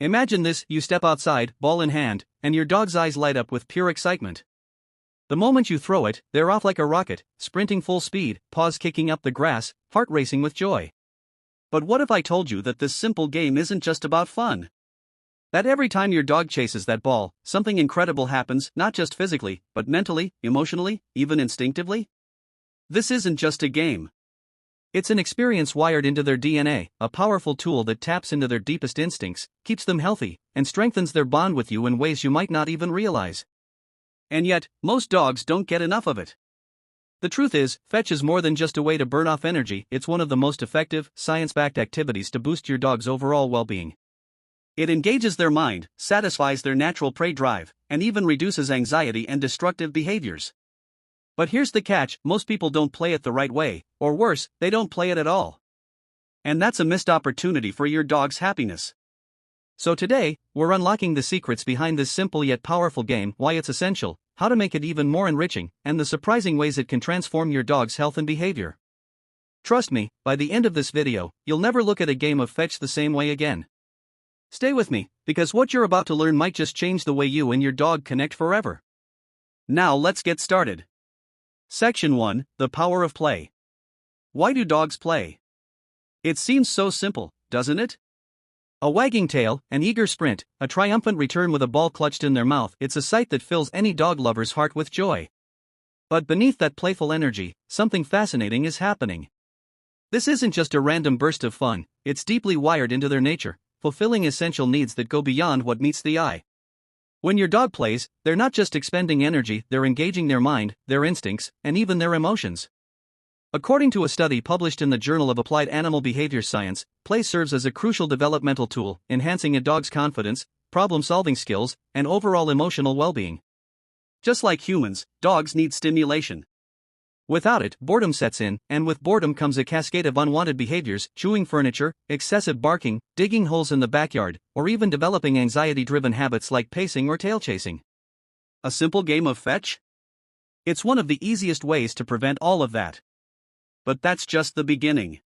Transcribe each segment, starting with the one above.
Imagine this: you step outside, ball in hand, and your dog's eyes light up with pure excitement. The moment you throw it, they're off like a rocket, sprinting full speed, paws kicking up the grass, heart racing with joy. But what if I told you that this simple game isn't just about fun? That every time your dog chases that ball, something incredible happens, not just physically, but mentally, emotionally, even instinctively? This isn't just a game. It's an experience wired into their DNA, a powerful tool that taps into their deepest instincts, keeps them healthy, and strengthens their bond with you in ways you might not even realize. And yet, most dogs don't get enough of it. The truth is, fetch is more than just a way to burn off energy. It's one of the most effective, science-backed activities to boost your dog's overall well-being. It engages their mind, satisfies their natural prey drive, and even reduces anxiety and destructive behaviors. But here's the catch: most people don't play it the right way, or worse, they don't play it at all. And that's a missed opportunity for your dog's happiness. So today, we're unlocking the secrets behind this simple yet powerful game, why it's essential, how to make it even more enriching, and the surprising ways it can transform your dog's health and behavior. Trust me, by the end of this video, you'll never look at a game of fetch the same way again. Stay with me, because what you're about to learn might just change the way you and your dog connect forever. Now let's get started. Section 1: The Power of Play. Why do dogs play? It seems so simple, doesn't it? A wagging tail, an eager sprint, a triumphant return with a ball clutched in their mouth. It's a sight that fills any dog lover's heart with joy. But beneath that playful energy, something fascinating is happening. This isn't just a random burst of fun, it's deeply wired into their nature, fulfilling essential needs that go beyond what meets the eye. When your dog plays, they're not just expending energy, they're engaging their mind, their instincts, and even their emotions. According to a study published in the Journal of Applied Animal Behavior Science, play serves as a crucial developmental tool, enhancing a dog's confidence, problem-solving skills, and overall emotional well-being. Just like humans, dogs need stimulation. Without it, boredom sets in, and with boredom comes a cascade of unwanted behaviors: chewing furniture, excessive barking, digging holes in the backyard, or even developing anxiety-driven habits like pacing or tail chasing. A simple game of fetch? It's one of the easiest ways to prevent all of that. But that's just the beginning.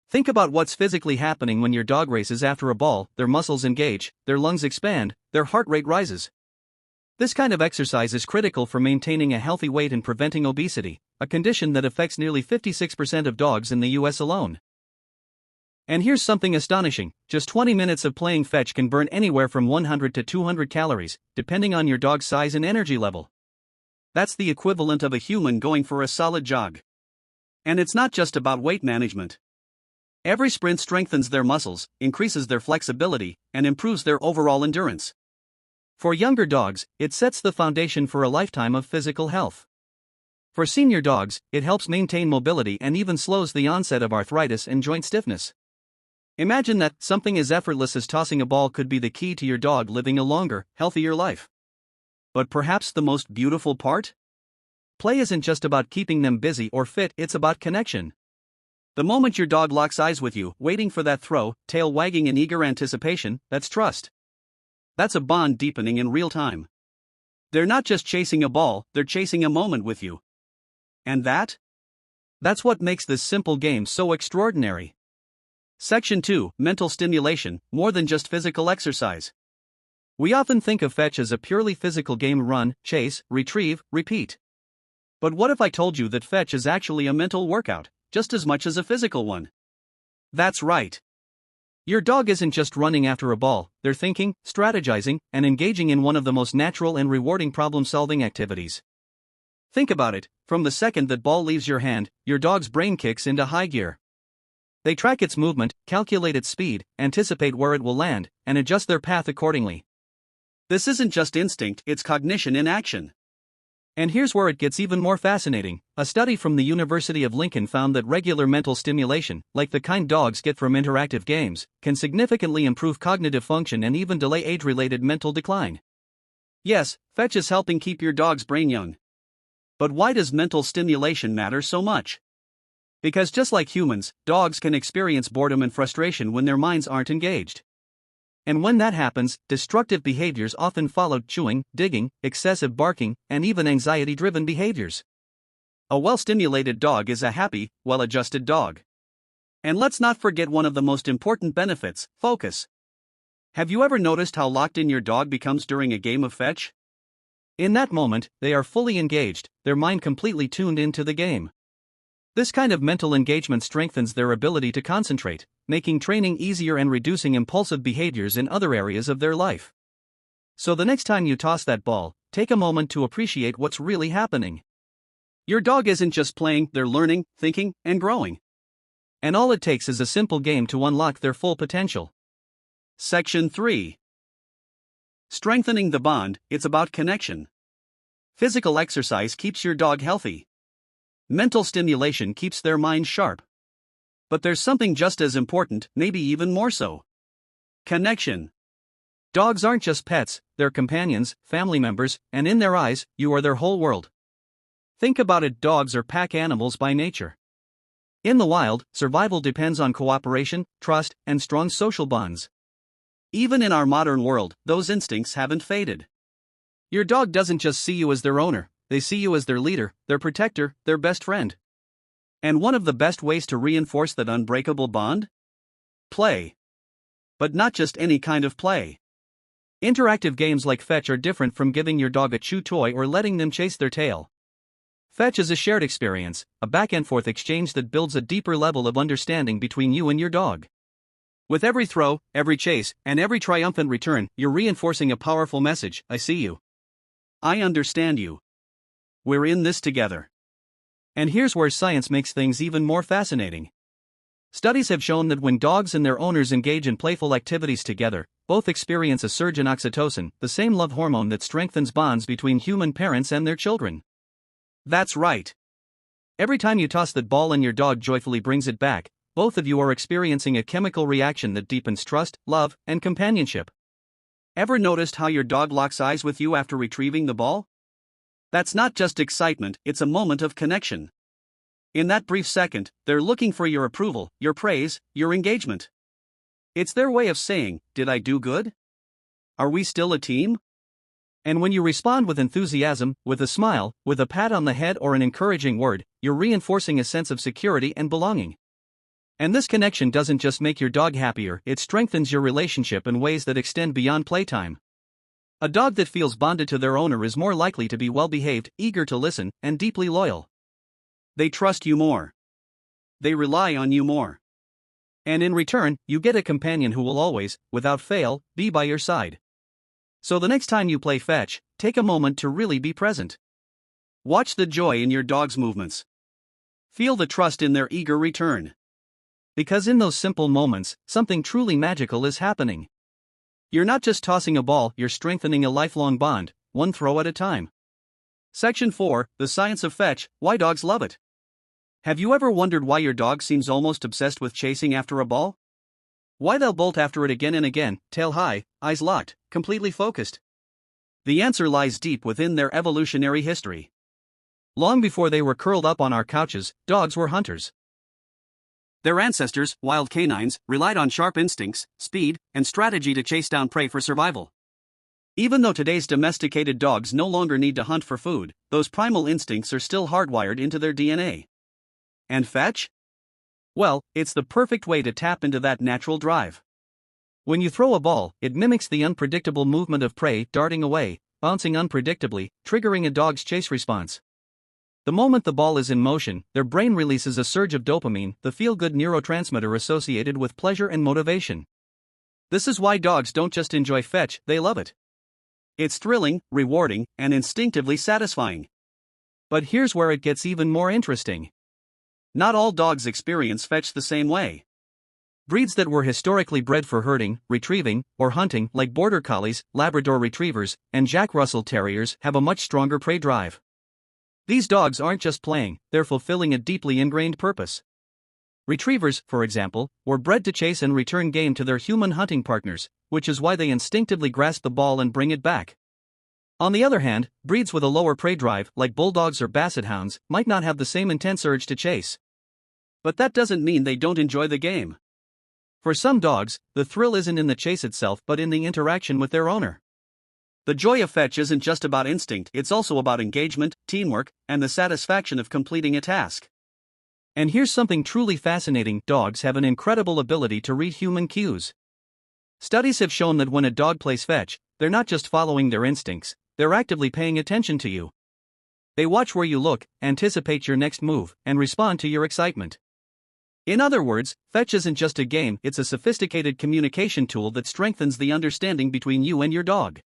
Think about what's physically happening when your dog races after a ball: their muscles engage, their lungs expand, their heart rate rises. This kind of exercise is critical for maintaining a healthy weight and preventing obesity, a condition that affects nearly 56% of dogs in the US alone. And here's something astonishing: just 20 minutes of playing fetch can burn anywhere from 100 to 200 calories, depending on your dog's size and energy level. That's the equivalent of a human going for a solid jog. And it's not just about weight management. Every sprint strengthens their muscles, increases their flexibility, and improves their overall endurance. For younger dogs, it sets the foundation for a lifetime of physical health. For senior dogs, it helps maintain mobility and even slows the onset of arthritis and joint stiffness. Imagine that something as effortless as tossing a ball could be the key to your dog living a longer, healthier life. But perhaps the most beautiful part? Play isn't just about keeping them busy or fit, it's about connection. The moment your dog locks eyes with you, waiting for that throw, tail wagging in eager anticipation, that's trust. That's a bond deepening in real time. They're not just chasing a ball, they're chasing a moment with you. And that's what makes this simple game so extraordinary. Section 2: Mental Stimulation, more than just physical exercise. We often think of fetch as a purely physical game: run, chase, retrieve, repeat. But what if I told you that fetch is actually a mental workout, just as much as a physical one? That's right. Your dog isn't just running after a ball, they're thinking, strategizing, and engaging in one of the most natural and rewarding problem-solving activities. Think about it: from the second that ball leaves your hand, your dog's brain kicks into high gear. They track its movement, calculate its speed, anticipate where it will land, and adjust their path accordingly. This isn't just instinct, it's cognition in action. And here's where it gets even more fascinating. A study from the University of Lincoln found that regular mental stimulation, like the kind dogs get from interactive games, can significantly improve cognitive function and even delay age-related mental decline. Yes, fetch is helping keep your dog's brain young. But why does mental stimulation matter so much? Because just like humans, dogs can experience boredom and frustration when their minds aren't engaged. And when that happens, destructive behaviors often follow: chewing, digging, excessive barking, and even anxiety-driven behaviors. A well-stimulated dog is a happy, well-adjusted dog. And let's not forget one of the most important benefits: focus. Have you ever noticed how locked in your dog becomes during a game of fetch? In that moment, they are fully engaged, their mind completely tuned into the game. This kind of mental engagement strengthens their ability to concentrate, making training easier and reducing impulsive behaviors in other areas of their life. So the next time you toss that ball, take a moment to appreciate what's really happening. Your dog isn't just playing, they're learning, thinking, and growing. And all it takes is a simple game to unlock their full potential. Section 3. Strengthening the bond, it's about connection. Physical exercise keeps your dog healthy. Mental stimulation keeps their mind sharp. But there's something just as important, maybe even more so. Connection. Dogs aren't just pets, they're companions, family members, and in their eyes, you are their whole world. Think about it, dogs are pack animals by nature. In the wild, survival depends on cooperation, trust, and strong social bonds. Even in our modern world, those instincts haven't faded. Your dog doesn't just see you as their owner, they see you as their leader, their protector, their best friend. And one of the best ways to reinforce that unbreakable bond? Play. But not just any kind of play. Interactive games like fetch are different from giving your dog a chew toy or letting them chase their tail. Fetch is a shared experience, a back-and-forth exchange that builds a deeper level of understanding between you and your dog. With every throw, every chase, and every triumphant return, you're reinforcing a powerful message: I see you. I understand you. We're in this together. And here's where science makes things even more fascinating. Studies have shown that when dogs and their owners engage in playful activities together, both experience a surge in oxytocin, the same love hormone that strengthens bonds between human parents and their children. That's right. Every time you toss that ball and your dog joyfully brings it back, both of you are experiencing a chemical reaction that deepens trust, love, and companionship. Ever noticed how your dog locks eyes with you after retrieving the ball? That's not just excitement, it's a moment of connection. In that brief second, they're looking for your approval, your praise, your engagement. It's their way of saying, "Did I do good? Are we still a team?" And when you respond with enthusiasm, with a smile, with a pat on the head or an encouraging word, you're reinforcing a sense of security and belonging. And this connection doesn't just make your dog happier, it strengthens your relationship in ways that extend beyond playtime. A dog that feels bonded to their owner is more likely to be well-behaved, eager to listen, and deeply loyal. They trust you more. They rely on you more. And in return, you get a companion who will always, without fail, be by your side. So the next time you play fetch, take a moment to really be present. Watch the joy in your dog's movements. Feel the trust in their eager return. Because in those simple moments, something truly magical is happening. You're not just tossing a ball, you're strengthening a lifelong bond, one throw at a time. Section 4, The Science of Fetch, Why Dogs Love It. Have you ever wondered why your dog seems almost obsessed with chasing after a ball? Why they'll bolt after it again and again, tail high, eyes locked, completely focused? The answer lies deep within their evolutionary history. Long before they were curled up on our couches, dogs were hunters. Their ancestors, wild canines, relied on sharp instincts, speed, and strategy to chase down prey for survival. Even though today's domesticated dogs no longer need to hunt for food, those primal instincts are still hardwired into their DNA. And fetch? Well, it's the perfect way to tap into that natural drive. When you throw a ball, it mimics the unpredictable movement of prey darting away, bouncing unpredictably, triggering a dog's chase response. The moment the ball is in motion, their brain releases a surge of dopamine, the feel-good neurotransmitter associated with pleasure and motivation. This is why dogs don't just enjoy fetch, they love it. It's thrilling, rewarding, and instinctively satisfying. But here's where it gets even more interesting. Not all dogs experience fetch the same way. Breeds that were historically bred for herding, retrieving, or hunting, like Border Collies, Labrador Retrievers, and Jack Russell Terriers, have a much stronger prey drive. These dogs aren't just playing, they're fulfilling a deeply ingrained purpose. Retrievers, for example, were bred to chase and return game to their human hunting partners, which is why they instinctively grasp the ball and bring it back. On the other hand, breeds with a lower prey drive, like bulldogs or basset hounds, might not have the same intense urge to chase. But that doesn't mean they don't enjoy the game. For some dogs, the thrill isn't in the chase itself but in the interaction with their owner. The joy of fetch isn't just about instinct, it's also about engagement, teamwork, and the satisfaction of completing a task. And here's something truly fascinating: dogs have an incredible ability to read human cues. Studies have shown that when a dog plays fetch, they're not just following their instincts, they're actively paying attention to you. They watch where you look, anticipate your next move, and respond to your excitement. In other words, fetch isn't just a game, it's a sophisticated communication tool that strengthens the understanding between you and your dog.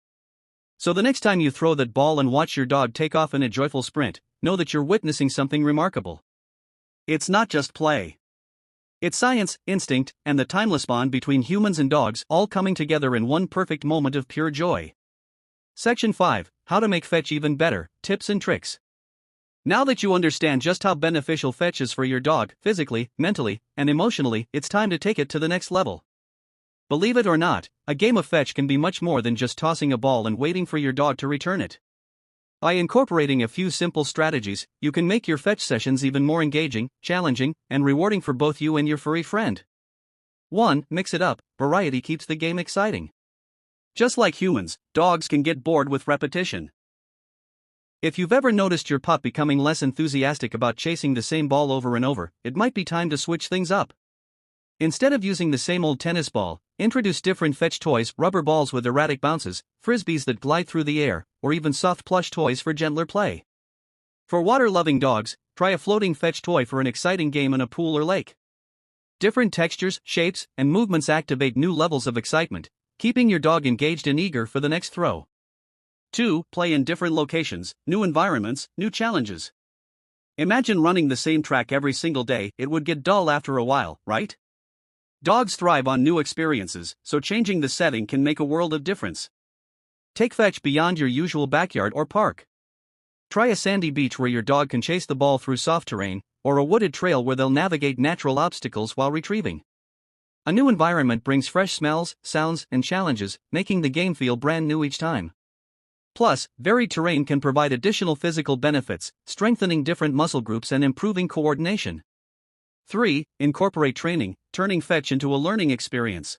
So the next time you throw that ball and watch your dog take off in a joyful sprint, know that you're witnessing something remarkable. It's not just play. It's science, instinct, and the timeless bond between humans and dogs all coming together in one perfect moment of pure joy. Section 5: How to make fetch even better, Tips and Tricks. Now that you understand just how beneficial fetch is for your dog, physically, mentally, and emotionally, it's time to take it to the next level. Believe it or not, a game of fetch can be much more than just tossing a ball and waiting for your dog to return it. By incorporating a few simple strategies, you can make your fetch sessions even more engaging, challenging, and rewarding for both you and your furry friend. 1. Mix it up. Variety keeps the game exciting. Just like humans, dogs can get bored with repetition. If you've ever noticed your pup becoming less enthusiastic about chasing the same ball over and over, it might be time to switch things up. Instead of using the same old tennis ball, introduce different fetch toys, rubber balls with erratic bounces, frisbees that glide through the air, or even soft plush toys for gentler play. For water-loving dogs, try a floating fetch toy for an exciting game in a pool or lake. Different textures, shapes, and movements activate new levels of excitement, keeping your dog engaged and eager for the next throw. 2. Play in different locations, new environments, new challenges. Imagine running the same track every single day, it would get dull after a while, right? Dogs thrive on new experiences, so changing the setting can make a world of difference. Take fetch beyond your usual backyard or park. Try a sandy beach where your dog can chase the ball through soft terrain, or a wooded trail where they'll navigate natural obstacles while retrieving. A new environment brings fresh smells, sounds, and challenges, making the game feel brand new each time. Plus, varied terrain can provide additional physical benefits, strengthening different muscle groups and improving coordination. 3. Incorporate training, turning fetch into a learning experience.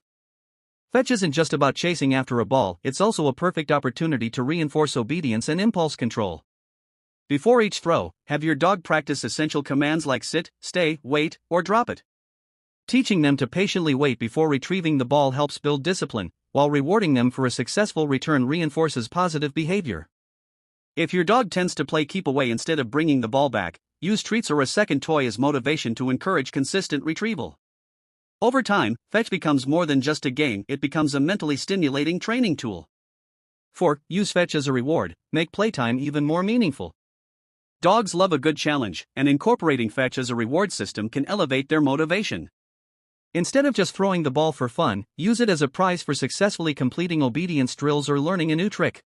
Fetch isn't just about chasing after a ball, it's also a perfect opportunity to reinforce obedience and impulse control. Before each throw, have your dog practice essential commands like sit, stay, wait, or drop it. Teaching them to patiently wait before retrieving the ball helps build discipline, while rewarding them for a successful return reinforces positive behavior. If your dog tends to play keep away instead of bringing the ball back, use treats or a second toy as motivation to encourage consistent retrieval. Over time, fetch becomes more than just a game, it becomes a mentally stimulating training tool. 4. Use fetch as a reward, make playtime even more meaningful. Dogs love a good challenge, and incorporating fetch as a reward system can elevate their motivation. Instead of just throwing the ball for fun, use it as a prize for successfully completing obedience drills or learning a new trick.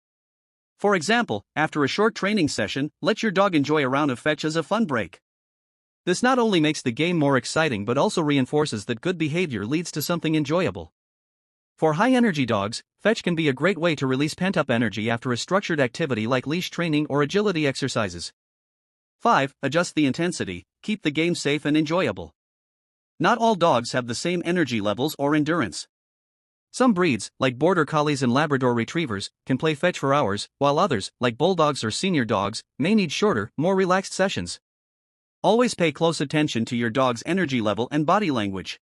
For example, after a short training session, let your dog enjoy a round of fetch as a fun break. This not only makes the game more exciting but also reinforces that good behavior leads to something enjoyable. For high-energy dogs, fetch can be a great way to release pent-up energy after a structured activity like leash training or agility exercises. 5. Adjust the intensity, keep the game safe and enjoyable. Not all dogs have the same energy levels or endurance. Some breeds, like Border Collies and Labrador Retrievers, can play fetch for hours, while others, like Bulldogs or senior dogs, may need shorter, more relaxed sessions. Always pay close attention to your dog's energy level and body language.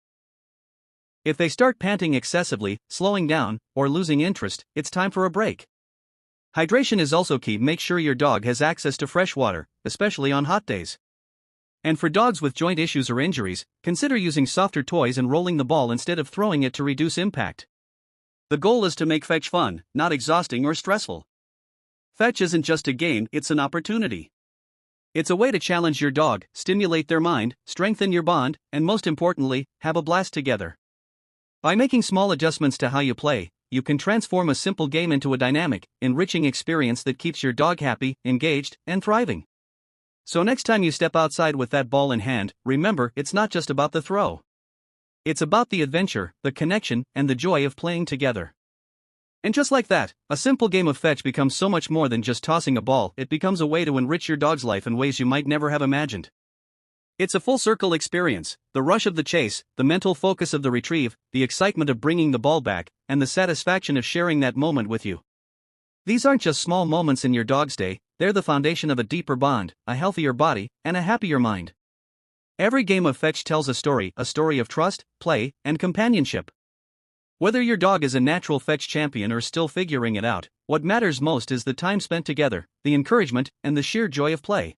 If they start panting excessively, slowing down, or losing interest, it's time for a break. Hydration is also key. Make sure your dog has access to fresh water, especially on hot days. And for dogs with joint issues or injuries, consider using softer toys and rolling the ball instead of throwing it to reduce impact. The goal is to make fetch fun, not exhausting or stressful. Fetch isn't just a game, it's an opportunity. It's a way to challenge your dog, stimulate their mind, strengthen your bond, and most importantly, have a blast together. By making small adjustments to how you play, you can transform a simple game into a dynamic, enriching experience that keeps your dog happy, engaged, and thriving. So next time you step outside with that ball in hand, remember, it's not just about the throw. It's about the adventure, the connection, and the joy of playing together. And just like that, a simple game of fetch becomes so much more than just tossing a ball, it becomes a way to enrich your dog's life in ways you might never have imagined. It's a full circle experience: the rush of the chase, the mental focus of the retrieve, the excitement of bringing the ball back, and the satisfaction of sharing that moment with you. These aren't just small moments in your dog's day, they're the foundation of a deeper bond, a healthier body, and a happier mind. Every game of fetch tells a story of trust, play, and companionship. Whether your dog is a natural fetch champion or still figuring it out, what matters most is the time spent together, the encouragement, and the sheer joy of play.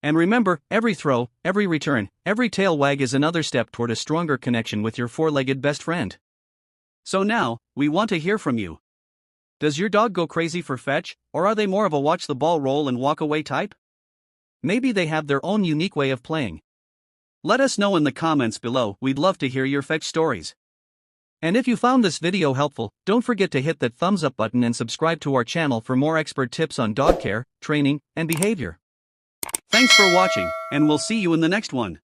And remember, every throw, every return, every tail wag is another step toward a stronger connection with your four-legged best friend. So now, we want to hear from you. Does your dog go crazy for fetch, or are they more of a watch the ball roll and walk away type? Maybe they have their own unique way of playing. Let us know in the comments below. We'd love to hear your fetch stories. And if you found this video helpful, don't forget to hit that thumbs up button and subscribe to our channel for more expert tips on dog care, training, and behavior. Thanks for watching, and we'll see you in the next one.